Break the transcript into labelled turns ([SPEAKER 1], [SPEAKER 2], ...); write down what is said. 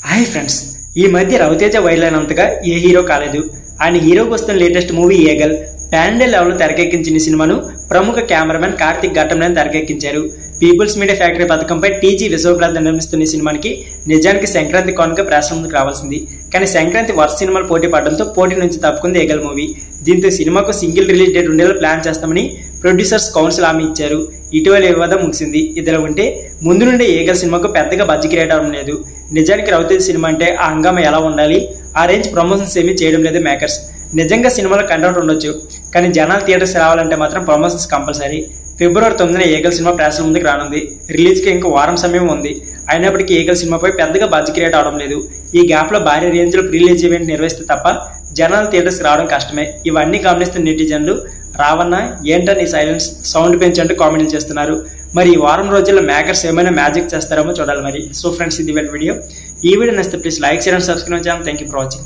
[SPEAKER 1] Hi friends, ఈ మధ్య Ravi Teja viral అయినంతగా ఏ హీరో కాలేదు. ఆయన హీరోకి వస్తున్న latest movie Eagle pan India లెవెల్లో తెరకెక్కించిన సినిమాను ప్రముఖ కెమెరామెన్ కార్తిక్ ఘట్టంనేని తెరకెక్కించారు. పీపుల్స్ మీడియా ఫ్యాక్టరీ పథకంపై టీజీ విశ్వప్రద నిర్మిస్తున్న ఈ సినిమానికి నిజానికి సంక్రాంతి కానుక ప్రేక్షకుల ముందుకు రావాల్సింది. కానీ సంక్రాంతి వరుస సినిమాలు పోటీ పడడంతో పోటీ నుంచి తప్పుకుంది ఏగల్ మూవీ. దీంతో సినిమాకు సింగిల్ రిలీజ్ డేట్ ఉండేలా ప్లాన్ చేస్తామని ప్రొడ్యూసర్స్ కౌన్సిల్ హామీ ఇచ్చారు. ఇటీవల వివాదం ముగిసింది. ఇదిలా ఉంటే ముందు నుండి ఏగల్ సినిమాకు పెద్దగా బడ్జెట్ క్రియేట్ అవ్వడం లేదు. నిజానికి రవితేజ సినిమా అంటే ఆ హంగామా ఎలా ఉండాలి, ఆ రేంజ్ ప్రమోషన్స్ ఏమీ చేయడం లేదు మేకర్స్. నిజంగా సినిమాలో కంటెంట్ ఉండొచ్చు, కానీ జనాలు థియేటర్స్ రావాలంటే మాత్రం ప్రమోషన్స్ కంపల్సరీ. ఫిబ్రవరి 9న ఏగల్ సినిమా ప్రేక్షకుల ముందుకు రానుంది. రిలీజ్కి ఇంకో వారం సమయం ఉంది. అయినప్పటికీ ఏగల్ సినిమాపై పెద్దగా బడ్జెట్ క్రియేట్ అవడం లేదు. ఈ గ్యాప్లో భారీ రేంజ్లో ప్రీ రిలీజ్ ఈవెంట్ నిర్వహిస్తే తప్ప జనాలు థియేటర్స్ రావడం కష్టమే. ఇవన్నీ గమనిస్తున్న నెటిజన్లు రావన్నా ఏంటని సైలెన్స్ సౌండ్ పెంచంటూ కామెంట్లు చేస్తున్నారు. మరి ఈ వారం రోజుల్లో మేకర్స్ ఏమైనా మ్యాజిక్ చేస్తారేమో చూడాలి మరి. సో ఫ్రెండ్స్, ఇది వీడియో. ఈ వీడియో నచ్చితే please like, share and subscribe channel. Thank you for watching.